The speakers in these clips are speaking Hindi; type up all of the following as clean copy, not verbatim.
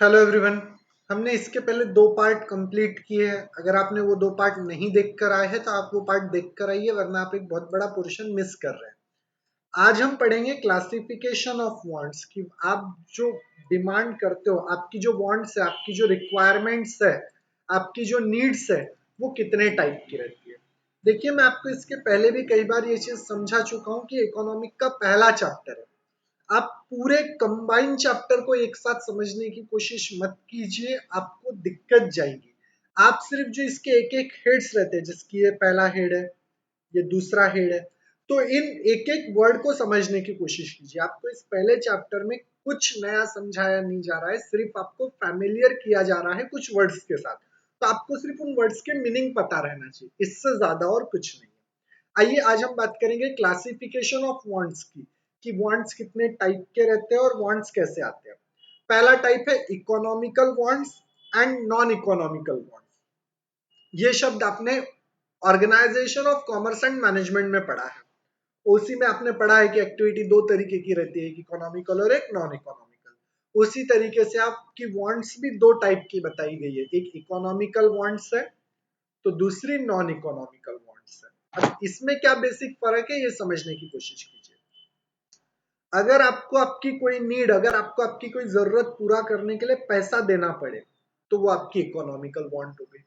Hello everyone. हमने इसके पहले 2 पार्ट कंप्लीट किए हैं। अगर आपने वो 2 पार्ट नहीं देख कर आए हैं तो आप वो पार्ट देख कर आइए, वरना आप एक बहुत बड़ा पोर्शन मिस कर रहे हैं। आज हम पढ़ेंगे क्लासिफिकेशन ऑफ वांट्स कि आप जो डिमांड करते हो, आपकी जो वांट्स है, आपकी जो रिक्वायरमेंट्स है, आपकी जो नीड्स है, वो कितने टाइप की रहती है। देखिए, मैं आपको इसके पहले भी कई बार ये चीज समझा चुका हूँ कि इकोनॉमिक का पहला चैप्टर है। आप पूरे कंबाइन चैप्टर को एक साथ समझने की कोशिश मत कीजिए, आपको दिक्कत जाएगी। आप सिर्फ जो इसके एक एक हेड्स रहते हैं, जिसकी ये पहला हेड है, ये दूसरा हेड है, तो इन एक एक वर्ड को समझने की कोशिश कीजिए। आपको इस पहले चैप्टर में कुछ नया समझाया नहीं जा रहा है, सिर्फ आपको फैमिलियर किया जा रहा है कुछ वर्ड्स के साथ। तो आपको सिर्फ उन वर्ड्स के मीनिंग पता रहना चाहिए, इससे ज्यादा और कुछ नहीं है। आइए आज हम बात करेंगे क्लासिफिकेशन ऑफ वांट्स की, कि वांट्स कितने टाइप के रहते हैं और वांट्स कैसे आते हैं। पहला टाइप है economical wants and non economical wants. ये शब्द आपने organisation of commerce and management में पढ़ा है। उसी में आपने पढ़ा है कि एक्टिविटी 2 तरीके की रहती है, एक इकोनॉमिकल और एक नॉन इकोनॉमिकल। उसी तरीके से आपकी वांट्स भी 2 टाइप की बताई गई है, एक इकोनॉमिकल वांट्स है तो दूसरी नॉन इकोनॉमिकल वांट्स है। अब इसमें क्या बेसिक फर्क है, ये समझने की कोशिश कीजिए। अगर आपको आपकी कोई नीड, अगर आपको आपकी कोई जरूरत पूरा करने के लिए पैसा देना पड़े, तो वो आपकी इकोनॉमिकल वांट हो गई।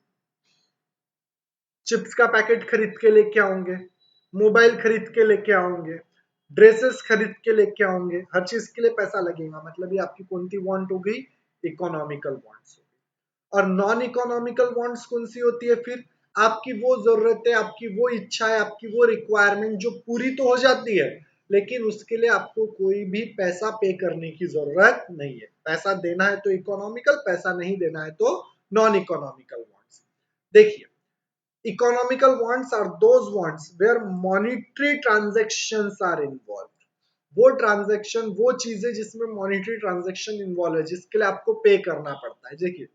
चिप्स का पैकेट खरीद के लेके आओगे, मोबाइल खरीद के लेके आओगे, ड्रेसेस खरीद के लेके आओगे, हर चीज के लिए पैसा लगेगा, मतलब ये आपकी कौन सी वांट हो गई? इकोनॉमिकल वांट्स हो गई। और नॉन इकोनॉमिकल वांट्स कौन सी होती है फिर? आपकी वो जरूरत है, आपकी वो इच्छा है, आपकी वो रिक्वायरमेंट जो पूरी तो हो जाती है, लेकिन उसके लिए आपको कोई भी पैसा पे करने की जरूरत नहीं है। पैसा देना है तो इकोनॉमिकल, पैसा नहीं देना है तो नॉन इकोनॉमिकल वांट्स। देखिए, economical wants are those wants where monetary transactions are involved। वो ट्रांजेक्शन, वो चीजें जिसमें मॉनिटरी ट्रांजेक्शन इन्वॉल्व है, जिसके लिए आपको पे करना पड़ता है। देखिए,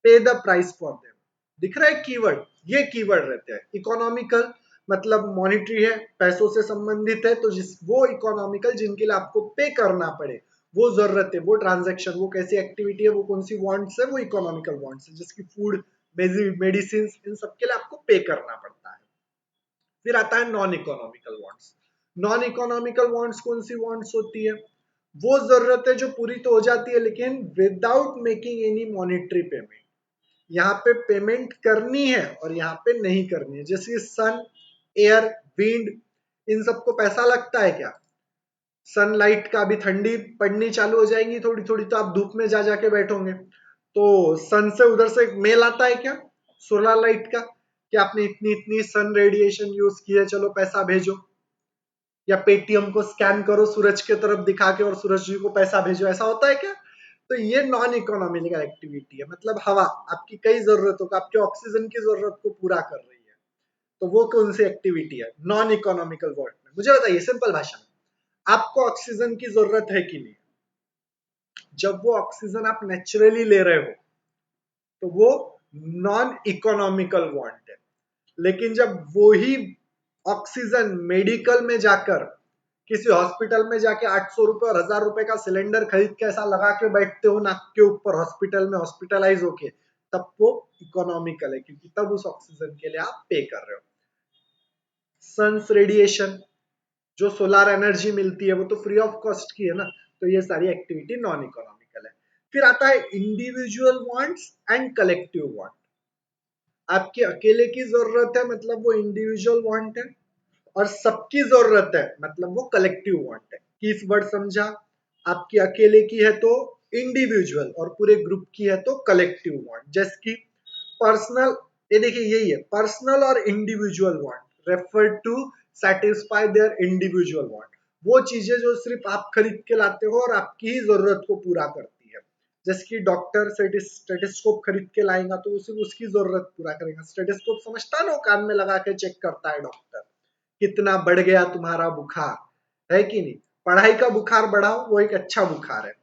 पे द प्राइस फॉर देम, दिख रहा है कीवर्ड, ये कीवर्ड रहते हैं। इकोनॉमिकल मतलब मॉनिटरी है, पैसों से संबंधित है, तो जिस वो इकोनॉमिकल जिनके लिए आपको पे करना पड़े, वो जरूरत है, वो ट्रांजेक्शन, वो कैसी एक्टिविटी है, वो कौन सी वांट्स है, वो इकोनॉमिकल वांट्स है। जिसकी फूड, मेडिसिन, इन सब के लिए आपको पे करना पड़ता है। फिर आता है non economical wants. Non economical wants कौन सी वांट्स होती है? वो जरूरत है जो पूरी तो हो जाती है, लेकिन without making any monetary payment. यहाँ पे पेमेंट करनी है और यहाँ पे नहीं करनी है। जैसे सन, एयर, विंड, इन सबको पैसा लगता है क्या? सनलाइट का भी ठंडी पड़नी चालू हो जाएगी थोड़ी थोड़ी, तो आप धूप में जा जाके बैठोगे, तो सन से उधर से मेल आता है क्या? सोलर लाइट का, कि आपने इतनी इतनी सन रेडिएशन यूज की है, चलो पैसा भेजो। या पेटीएम को स्कैन करो सूरज की तरफ दिखा के और सूरज जी को पैसा भेजो, ऐसा होता है क्या? तो ये नॉन इकोनॉमिकल एक्टिविटी है। मतलब हवा आपकी कई जरूरतों को, आपके ऑक्सीजन की जरूरत को पूरा कर रही है, तो वो कौन सी एक्टिविटी है? नॉन इकोनॉमिकल वर्ड में। मुझे बताइए सिंपल भाषा में, आपको ऑक्सीजन की जरूरत है कि नहीं? जब वो ऑक्सीजन आप नेचुरली ले रहे हो तो वो नॉन इकोनॉमिकल वांट है। लेकिन जब वो ही ऑक्सीजन मेडिकल में जाकर, किसी हॉस्पिटल में जाके 800 रुपए और 1000 रुपए का सिलेंडर खरीद के ऐसा लगा के बैठते हो नाक के ऊपर हॉस्पिटल में हॉस्पिटलाइज होके, तब वो इकोनॉमिकल है, क्योंकि तब उस ऑक्सीजन के लिए आप पे कर रहे हो। सन्स रेडिएशन, जो सोलर एनर्जी मिलती है, वो तो फ्री ऑफ कॉस्ट की है ना, तो ये सारी एक्टिविटी नॉन इकोनॉमिकल है। फिर आता है individual wants and collective want. आपके अकेले की जरूरत है, मतलब वो इंडिविजुअल वांट है, और सबकी जरूरत है, मतलब वो कलेक्टिव वांट है। किस वर्ड समझा? आपकी अकेले की है तो इंडिविजुअल, और पूरे ग्रुप की है तो कलेक्टिव वांट। जैसे कि पर्सनल, ये देखिए यही है, पर्सनल और individual want refer to satisfy their individual want. वो चीजें जो सिर्फ आप खरीद के लाते हो और आपकी ही जरूरत को पूरा करती है। जैसे कि डॉक्टर स्टेटिस्कोप खरीद के लाएगा तो सिर्फ उसकी जरूरत पूरा करेगा। स्टेटिस्कोप समझता ना, कान में लगा के चेक करता है डॉक्टर, कितना बढ़ गया तुम्हारा बुखार, है कि नहीं? पढ़ाई का बुखार बढ़ाओ, वो एक अच्छा बुखार है।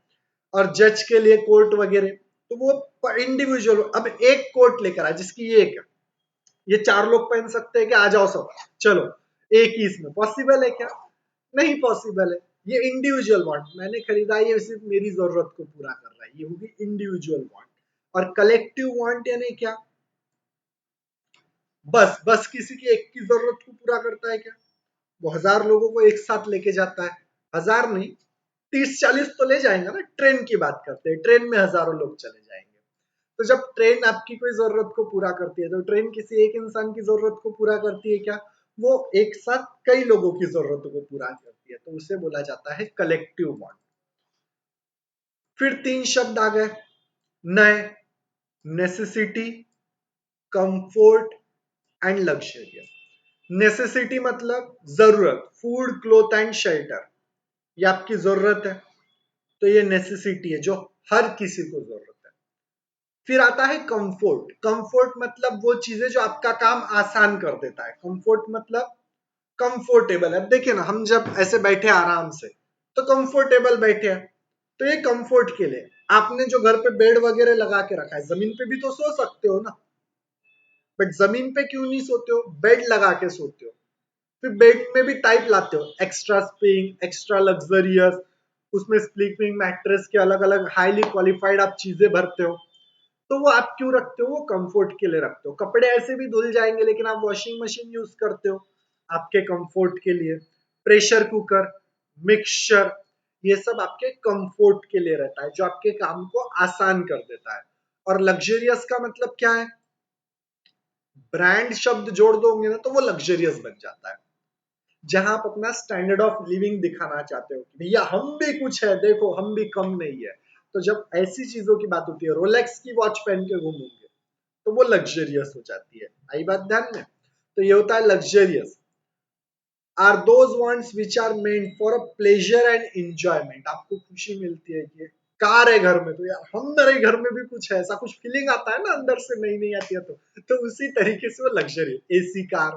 और जज के लिए कोर्ट वगैरह, तो वो इंडिविजुअल। अब एक कोर्ट लेकर आए जिसकी ये एक, ये 4 लोग पहन सकते हैं कि आ जाओ सब, चलो एक ही इसमें, पॉसिबल है क्या? नहीं पॉसिबल है। ये इंडिविजुअल वांट, मैंने खरीदा ये सिर्फ मेरी जरूरत को पूरा कर रहा है, ये होगी इंडिविजुअल वांट। और कलेक्टिव वांट यानी क्या? बस बस किसी की एक की जरूरत को पूरा करता है क्या? वो 1000 लोगों को एक साथ लेके जाता है, 1000 नहीं 30-40 तो ले जाएगा ना। ट्रेन की बात करते हैं, ट्रेन में हजारों लोग चले जाएंगे। तो जब ट्रेन आपकी कोई जरूरत को पूरा करती है, तो ट्रेन किसी एक इंसान की जरूरत को पूरा करती है क्या? वो एक साथ कई लोगों की जरूरतों को पूरा करती है, तो उसे बोला जाता है कलेक्टिव वांट। फिर 3 शब्द आ गए नए, necessity, comfort and luxurious. Necessity मतलब जरूरत, फूड क्लोथ एंड शेल्टर, ये आपकी जरूरत है, तो ये नेसेसिटी है जो हर किसी को जरूरत है। फिर आता है कंफर्ट। कंफर्ट मतलब वो चीजें जो आपका काम आसान कर देता है। कंफर्ट मतलब कंफर्टेबल है। अब देखिए ना, हम जब ऐसे बैठे आराम से तो कंफर्टेबल बैठे हैं, तो ये कंफर्ट के लिए। आपने जो घर पे बेड वगैरह लगा के रखा है, जमीन पे भी तो सो सकते हो ना, बट जमीन पे क्यों नहीं सोते हो? बेड लगा के सोते हो। फिर बेड में भी टाइप लाते हो, एक्स्ट्रा स्प्रिंग, एक्स्ट्रा लग्जरियस, उसमें स्लीपिंग मैट्रेस के अलग अलग हाईली क्वालिफाइड आप चीजें भरते हो। तो वो आप क्यों रखते हो? वो कंफर्ट के लिए रखते हो। कपड़े ऐसे भी धुल जाएंगे, लेकिन आप वॉशिंग मशीन यूज करते हो आपके कंफर्ट के लिए। प्रेशर कुकर, मिक्सचर, ये सब आपके कंफर्ट के लिए रहता है, जो आपके काम को आसान कर देता है। और लग्जरियस का मतलब क्या है? ब्रांड शब्द जोड़ दोगे ना तो वो लग्जरियस बन जाता है। जहां आप अपना स्टैंडर्ड ऑफ लिविंग दिखाना चाहते हो कि भैया हम भी कुछ है, देखो हम भी कम नहीं है। तो जब ऐसी चीजों की बात होती है, रोलेक्स की वॉच पहन के घूमोगे तो वो लग्जरियस हो जाती है। आई बात ध्यान में? तो ये होता है luxurious. Are those wants which are meant for a pleasure and enjoyment. आपको खुशी मिलती है कि कार है घर में, तो यार हमारे घर में भी कुछ है, ऐसा कुछ फीलिंग आता है ना अंदर से, नई नहीं आती है तो उसी तरीके से वो luxury. AC car,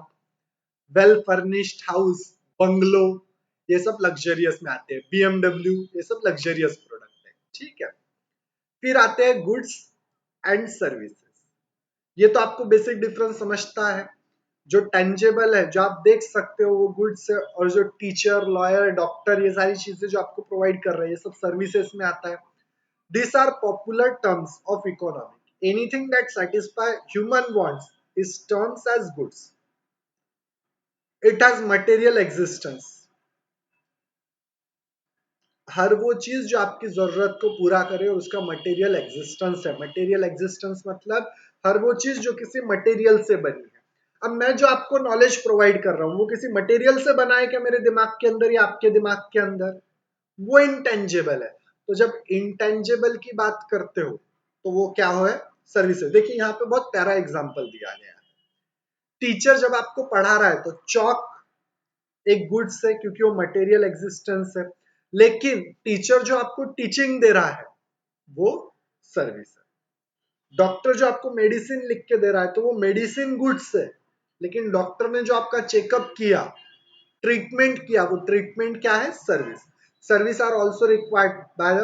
well furnished house, bungalow, ये सब लग्जरियस में आते हैं। बीएमडब्ल्यू, ये सब लग्जरियस प्रोडक्ट है, ठीक है। फिर आते हैं गुड्स एंड सर्विसेज। ये तो आपको बेसिक डिफरेंस समझता है। जो टेंजेबल है, जो आप देख सकते हो, वो गुड्स है। और जो टीचर, लॉयर, डॉक्टर, ये सारी चीजें जो आपको प्रोवाइड कर रहे हैं, ये सब सर्विसेज में आता है। This are popular terms of economic. Anything that satisfy human wants is terms as goods. It has material existence. हर वो चीज जो आपकी जरूरत को पूरा करे, उसका मटेरियल एग्जिस्टेंस है। मटेरियल एग्जिस्टेंस मतलब हर वो चीज जो किसी मटेरियल से बनी है। अब मैं जो आपको नॉलेज प्रोवाइड कर रहा हूं, वो किसी मटेरियल से बना है क्या मेरे दिमाग के अंदर या आपके दिमाग के अंदर? वो इंटेंजेबल है। तो जब इंटेंजेबल की बात करते हो तो वो क्या हो है? सर्विसेज। देखिए यहाँ पे बहुत प्यारा एग्जांपल दिया गया है। टीचर जब आपको पढ़ा रहा है तो चौक एक गुड्स है, क्योंकि वो मटेरियल एग्जिस्टेंस है। लेकिन टीचर जो आपको टीचिंग दे रहा है वो सर्विस है। डॉक्टर जो आपको मेडिसिन लिख के दे रहा है तो वो मेडिसिन गुड्स है। लेकिन डॉक्टर ने जो आपका चेकअप किया, ट्रीटमेंट किया, वो ट्रीटमेंट क्या है? Service. Service are also required by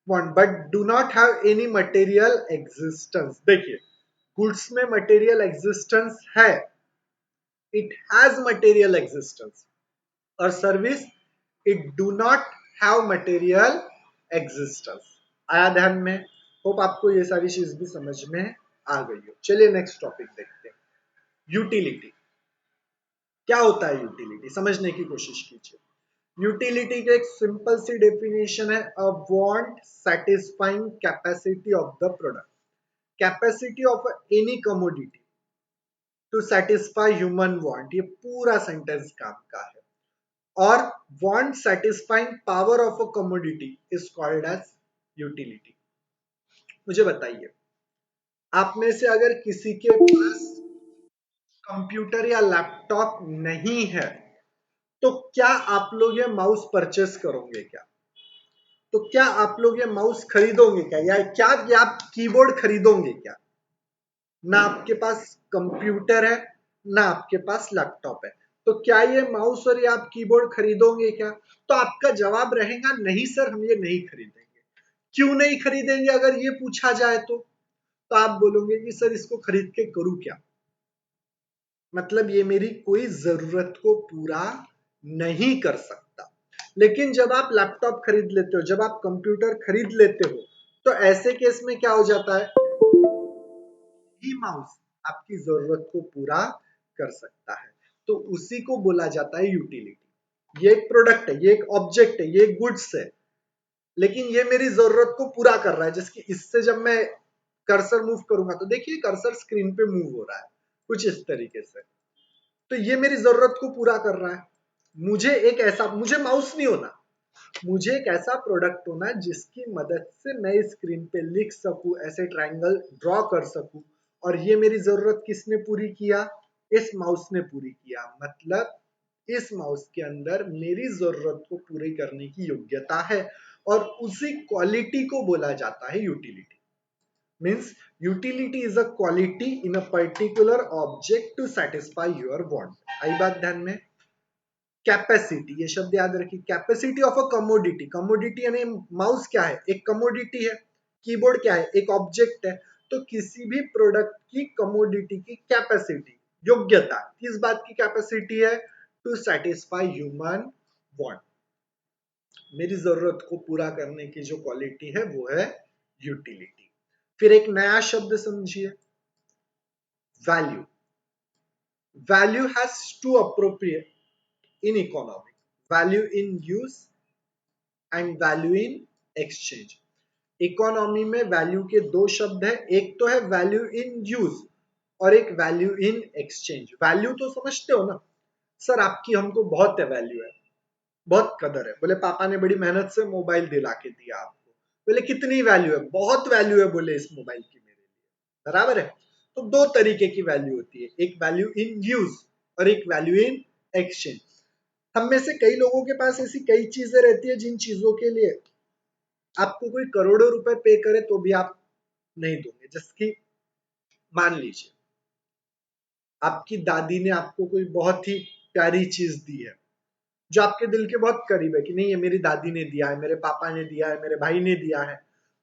one but do not have any material existence. देखिए, गुड्स में मटेरियल एग्जिस्टेंस है, इट हैज मटेरियल एग्जिस्टेंस। और service, it do not have material existence. आया ध्यान में? होप आपको ये सारी चीज भी समझ में आ गई हो। चलिए नेक्स्ट टॉपिक देखते हैं, यूटिलिटी। क्या होता है यूटिलिटी? समझने की कोशिश कीजिए। यूटिलिटी की एक सिंपल सी डेफिनेशन है, a want satisfying capacity of the product. Capacity of any commodity to satisfy human want, ये पूरा सेंटेंस काम का है। और want satisfying power of a commodity is called as utility। मुझे बताइए, आप में से अगर किसी के पास कंप्यूटर या लैपटॉप नहीं है, तो क्या आप लोग ये माउस परचेस करोगे क्या? तो क्या आप लोग ये माउस खरीदोगे क्या, या क्या आप कीबोर्ड खरीदोगे क्या? ना आपके पास कंप्यूटर है, ना आपके पास लैपटॉप है, तो क्या ये माउस और ये आप कीबोर्ड खरीदोगे क्या? तो आपका जवाब रहेगा नहीं सर, हम ये नहीं खरीदेंगे। क्यों नहीं खरीदेंगे अगर ये पूछा जाए तो आप बोलोगे कि सर इसको खरीद के करूं क्या? मतलब ये मेरी कोई जरूरत को पूरा नहीं कर सकता। लेकिन जब आप लैपटॉप खरीद लेते हो, जब आप कंप्यूटर खरीद लेते हो, तो ऐसे केस में क्या हो जाता है, ही माउस आपकी जरूरत को पूरा कर सकता है, तो उसी को बोला जाता है यूटिलिटी। ये एक प्रोडक्ट है, ये एक ऑब्जेक्ट है, ये एक गुड्स है, लेकिन ये मेरी जरूरत को पूरा कर रहा है, जिसकी इससे जब मैं कर्सर मूव करूंगा तो देखिए कर्सर स्क्रीन पे मूव हो रहा है कुछ इस तरीके से, तो ये मेरी जरूरत को पूरा कर रहा है। मुझे माउस नहीं होना, मुझे एक ऐसा प्रोडक्ट होना है जिसकी मदद से मैं स्क्रीन पे लिख सकूं, ऐसे ट्रायंगल ड्रॉ कर सकूं, और ये मेरी जरूरत किसने पूरी किया, इस माउस ने पूरी किया। मतलब इस माउस के अंदर मेरी जरूरत को पूरी करने की योग्यता है, और उसी क्वालिटी को बोला जाता है utility. Means utility is a quality in a particular object to satisfy your want. आई बात ध्यान में। कैपेसिटी, ये शब्द याद रखिए, capacity of a commodity. Commodity यानी माउस क्या है, एक कमोडिटी है। कीबोर्ड क्या है, एक ऑब्जेक्ट है। तो किसी भी प्रोडक्ट की कमोडिटी की कैपेसिटी, योग्यता, किस बात की कैपेसिटी है, टू सेटिस्फाई ह्यूमन वांट। मेरी जरूरत को पूरा करने की जो क्वालिटी है वो है यूटिलिटी। फिर एक नया शब्द समझिए, value. Value has to appropriate in economic, value in use and value in exchange। Economy में वैल्यू के दो शब्द है, एक तो है वैल्यू इन यूज और एक वैल्यू इन एक्सचेंज। वैल्यू तो समझते हो ना, सर आपकी हमको बहुत है वैल्यू है, बहुत कदर है। बोले पापा ने बड़ी मेहनत से मोबाइल दिला के दिया आपको, बोले कितनी वैल्यू है, बहुत वैल्यू है बोले इस मोबाइल की मेरे लिए, बराबर है। तो दो तरीके की वैल्यू होती है, एक वैल्यू इन यूज और एक वैल्यू इन एक्सचेंज। हम में से कई लोगों के पास ऐसी कई चीजें रहती है जिन चीजों के लिए आपको कोई करोड़ों रुपए पे करे तो भी आप नहीं दोगे। जैसे कि मान लीजिए आपकी दादी ने आपको कोई बहुत ही प्यारी चीज दी है, जो आपके दिल के बहुत करीब है कि नहीं ये मेरी दादी ने दिया है, मेरे पापा ने दिया है, मेरे भाई ने दिया है।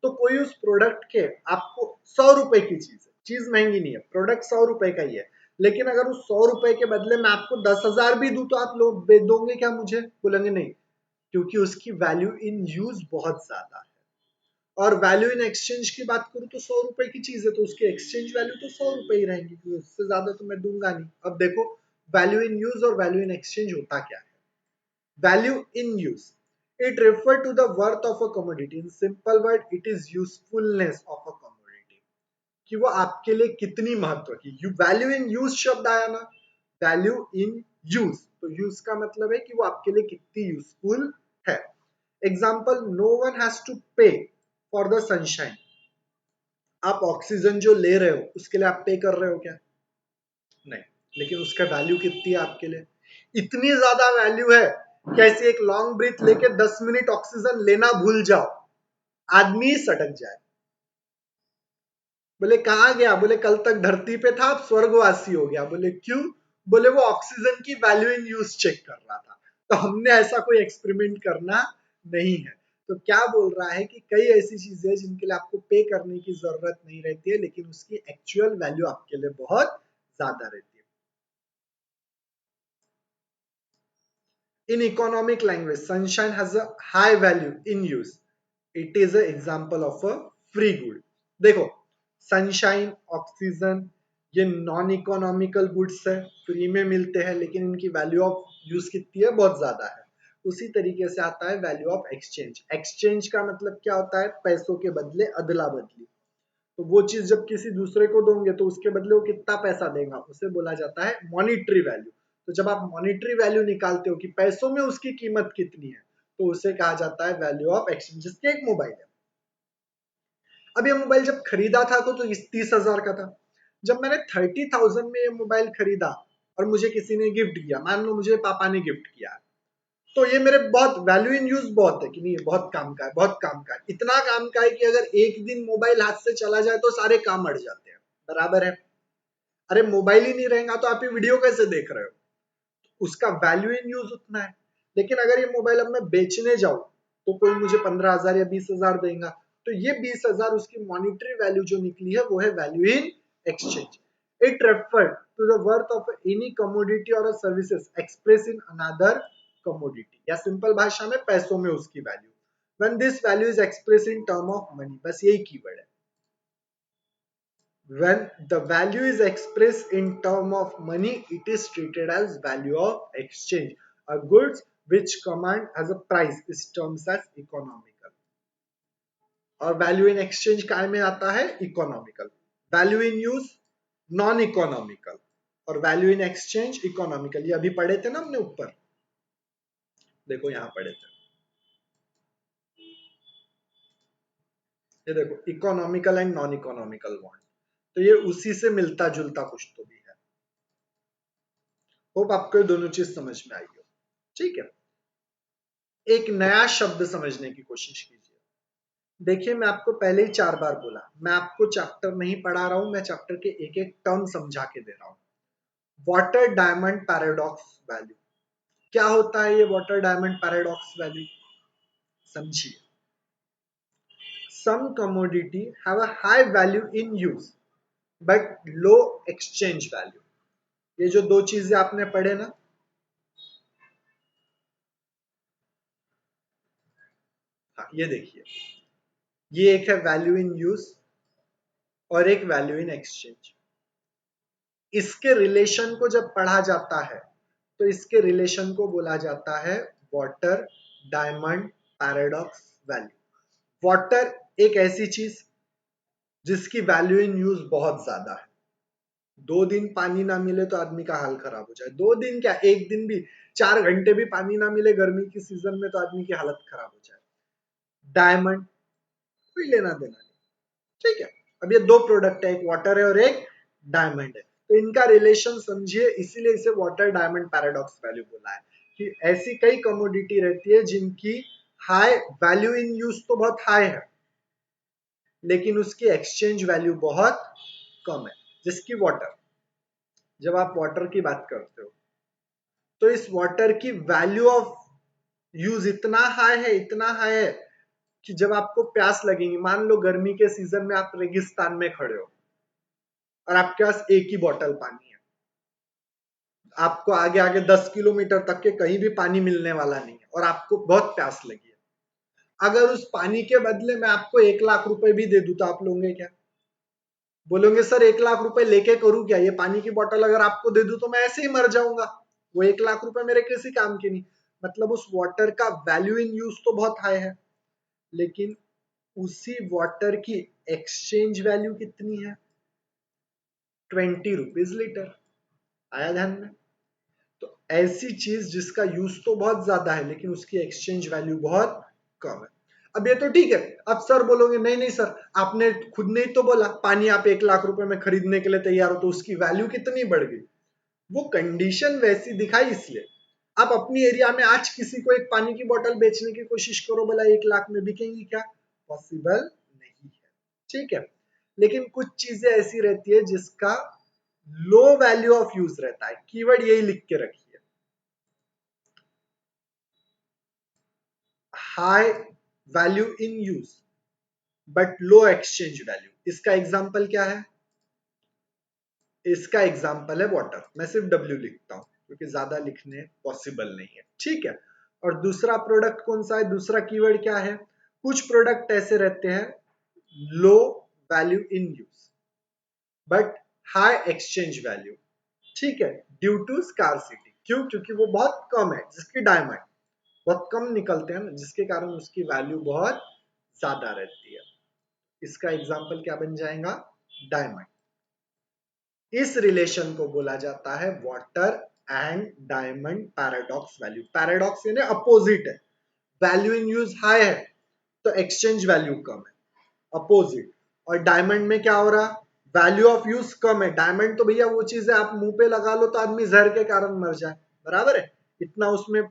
तो कोई उस प्रोडक्ट के आपको 100 रुपए की चीज है, चीज महंगी नहीं है, प्रोडक्ट 100 रुपए का ही है, लेकिन अगर उस 100 रुपए के बदले मैं आपको 10,000 भी दूं तो आप लोग दोगे क्या मुझे, बोलेंगे नहीं, क्योंकि उसकी वैल्यू इन यूज बहुत ज्यादा है। और वैल्यू इन एक्सचेंज की बात करूं तो 100 रुपए की चीज है तो उसकी एक्सचेंज वैल्यू तो 100 रुपए ही रहेंगी, क्योंकि उससे ज्यादा तो मैं दूंगा नहीं। अब देखो वैल्यू इन यूज और वैल्यू इन एक्सचेंज होता क्या है। Value in use, it refer to the worth of a commodity, in simple word it is usefulness of a commodity, कि वो आपके लिए कितनी महत्व की। वैल्यू इन यूज शब्द आया ना, वैल्यू इन यूज, तो यूज का मतलब है कि वो आपके लिए कितनी यूजफुल है। Example, no one has to pay for the sunshine. आप ऑक्सीजन जो ले रहे हो उसके लिए आप पे कर रहे हो क्या, नहीं, लेकिन उसका वैल्यू कितनी है आपके लिए, इतनी ज्यादा वैल्यू है कि ऐसे एक लॉन्ग ब्रीथ लेके 10 मिनट ऑक्सीजन लेना भूल जाओ, आदमी सटक जाए। बोले कहाँ गया, बोले कल तक धरती पे था अब स्वर्गवासी हो गया। बोले क्यों, बोले वो ऑक्सीजन की वैल्यू इन यूज चेक कर रहा था। तो हमने ऐसा कोई एक्सपेरिमेंट करना नहीं है। तो क्या बोल रहा है कि कई ऐसी चीजें हैं जिनके लिए आपको पे करने की जरूरत नहीं रहती है, लेकिन उसकी एक्चुअल वैल्यू आपके लिए बहुत ज्यादा रहती है। In economic language, sunshine has a high value in use. It is an example of a free good. देखो सनशाइन, ऑक्सीजन, ये नॉन इकोनॉमिकल गुड्स है, फ्री में मिलते हैं, लेकिन इनकी वैल्यू ऑफ यूज कितनी है, बहुत ज्यादा है। उसी तरीके से आता है वैल्यू ऑफ एक्सचेंज। एक्सचेंज का मतलब क्या होता है, पैसों के बदले अदला बदली। तो वो चीज जब किसी दूसरे को दोगे तो उसके बदले वो कितना पैसा देगा, उसे बोला जाता है मॉनिटरी वैल्यू। तो जब आप मॉनिटरी वैल्यू निकालते हो कि पैसों में उसकी कीमत कितनी है, तो उसे कहा जाता है वैल्यू ऑफ एक्सचेंज। जिसके एक मोबाइल है, अब ये मोबाइल जब खरीदा था तो 30,000 का था। जब मैंने 30,000 में ये मोबाइल खरीदा और मुझे किसी ने गिफ्ट किया, मान लो मुझे पापा ने गिफ्ट किया, तो ये मेरे बहुत वैल्यू इन यूज बहुत है कि नहीं, ये बहुत काम का है, बहुत काम का है, इतना काम का है कि अगर एक दिन मोबाइल हाथ से चला जाए तो सारे काम अड़ जाते हैं, बराबर है। अरे मोबाइल ही नहीं रहेगा तो आप ये वीडियो कैसे देख रहे हो, उसका वैल्यू इन यूज उतना है। लेकिन अगर ये मोबाइल अब मैं बेचने जाऊं तो कोई मुझे 15,000 या 20,000 देगा, तो ये 20,000 उसकी मॉनिटरी वैल्यू जो निकली है वो है value in exchange. It refer to the worth of any commodity और services express in another commodity, या सिंपल भाषा में पैसों में उसकी value. When this value is express in term of money, बस यही कीवर्ड है। When the value is expressed in term of money, it is treated as value of exchange. A goods which command as a price is termed as economical. और वैल्यू इन एक्सचेंज काय में आता है? Economical. Value in use non economical, और वैल्यू इन एक्सचेंज इकोनॉमिकल। ये अभी पढ़े थे ना हमने ऊपर, देखो यहां पढ़े थे, ये देखो economical and non economical bond, तो ये उसी से मिलता जुलता कुछ तो भी है। होप आपको दोनों चीज समझ में आई हो। ठीक है, एक नया शब्द समझने की कोशिश कीजिए। देखिए मैं आपको पहले ही 4 बार बोला, मैं आपको चैप्टर नहीं पढ़ा रहा हूं, मैं चैप्टर के एक एक टर्म समझा के दे रहा हूं। वाटर डायमंड पैराडॉक्स वैल्यू, क्या होता है ये वाटर डायमंड पैराडॉक्स वैल्यू? समझिए। Some commodity have a high value in use but low exchange value. ये जो दो चीजें आपने पढ़े ना, हाँ ये देखिए, ये एक है वैल्यू इन यूज और एक वैल्यू इन एक्सचेंज। इसके रिलेशन को जब पढ़ा जाता है तो इसके रिलेशन को बोला जाता है water diamond paradox value. Water एक ऐसी चीज जिसकी वैल्यू इन यूज बहुत ज्यादा है। 2 दिन पानी ना मिले तो आदमी का हाल खराब हो जाए, 2 दिन क्या, एक दिन भी, 4 घंटे भी पानी ना मिले गर्मी की सीजन में तो आदमी की हालत खराब हो जाए। डायमंड कोई लेना देना नहीं। ठीक है, अब ये दो प्रोडक्ट है, एक वाटर है और एक डायमंड है, तो इनका रिलेशन समझिए, इसीलिए इसे वाटर डायमंड पैराडॉक्स वैल्यू बोला है कि ऐसी कई कमोडिटी रहती है जिनकी हाई वैल्यू इन यूज तो बहुत हाई है लेकिन उसकी एक्सचेंज वैल्यू बहुत कम है। जिसकी वाटर, जब आप वाटर की बात करते हो तो इस वाटर की वैल्यू ऑफ यूज इतना हाई है, इतना हाई है कि जब आपको प्यास लगेगी, मान लो गर्मी के सीजन में आप रेगिस्तान में खड़े हो और आपके पास एक ही बॉटल पानी है, आपको आगे आगे 10 किलोमीटर तक के कहीं भी पानी मिलने वाला नहीं है और आपको बहुत प्यास लगी है। अगर उस पानी के बदले मैं आपको 1 लाख रुपए भी दे दूं तो आप लोगे क्या? बोलोगे सर 1 लाख रुपए लेके करूं क्या, ये पानी की बोतल अगर आपको दे दूं तो मैं ऐसे ही मर जाऊंगा, वो 1 लाख रुपए मेरे किसी काम के नहीं। मतलब उस वाटर का वैल्यू इन यूज तो बहुत हाई है लेकिन उसी वाटर की एक्सचेंज वैल्यू कितनी है? 20 रुपीज लीटर। आया ध्यान में? तो ऐसी चीज जिसका यूज तो बहुत ज्यादा है लेकिन उसकी एक्सचेंज वैल्यू बहुत कम है। अब ये तो ठीक है, अब सर बोलोगे नहीं नहीं सर, आपने खुद ने ही तो बोला पानी आप 1 लाख रुपए में खरीदने के लिए तैयार हो तो उसकी वैल्यू कितनी बढ़ गई। वो कंडीशन वैसी दिखाई इसलिए। आप अपनी एरिया में आज किसी को एक पानी की बोतल बेचने की कोशिश करो, बोला 1 लाख में बिकेंगी क्या? पॉसिबल नहीं है। ठीक है, लेकिन कुछ चीजें ऐसी रहती है जिसका लो वैल्यू ऑफ यूज रहता है। कीवर्ड यही लिख के रखिए, high value in use but low exchange value. इसका एग्जांपल क्या है? इसका एग्जांपल है वाटर। मैं सिर्फ डब्ल्यू लिखता हूं क्योंकि ज्यादा लिखने पॉसिबल नहीं है। ठीक है, और दूसरा प्रोडक्ट कौन सा है? दूसरा कीवर्ड क्या है? कुछ प्रोडक्ट ऐसे रहते हैं low value in use but high exchange value. ठीक है, ड्यू टू स्कार्सिटी। क्यों? क्योंकि वो बहुत कम है, जिसकी डायमंड बहुत कम निकलते हैं ना, जिसके कारण उसकी वैल्यू बहुत ज्यादा रहती है। इसका एग्जांपल क्या बन जाएगा? डायमंड। इस रिलेशन को बोला जाता है water and diamond paradox value. Paradox यानी अपोजिट है, वैल्यू इन यूज हाई है तो एक्सचेंज वैल्यू कम है, अपोजिट। और डायमंड में क्या हो रहा? वैल्यू ऑफ यूज कम है। डायमंड तो भैया वो चीज है आप मुंह पे लगा लो तो आदमी जहर के कारण मर जाए, बराबर है, इतना उसमें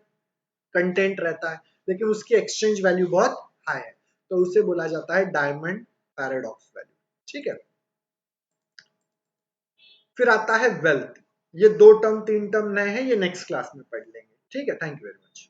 कंटेंट रहता है, लेकिन उसकी एक्सचेंज वैल्यू बहुत हाई है तो उसे बोला जाता है डायमंड पैराडॉक्स वैल्यू। ठीक है, फिर आता है वेल्थ। ये 2 टर्म 3 टर्म नए हैं, ये नेक्स्ट क्लास में पढ़ लेंगे। ठीक है, थैंक यू वेरी मच।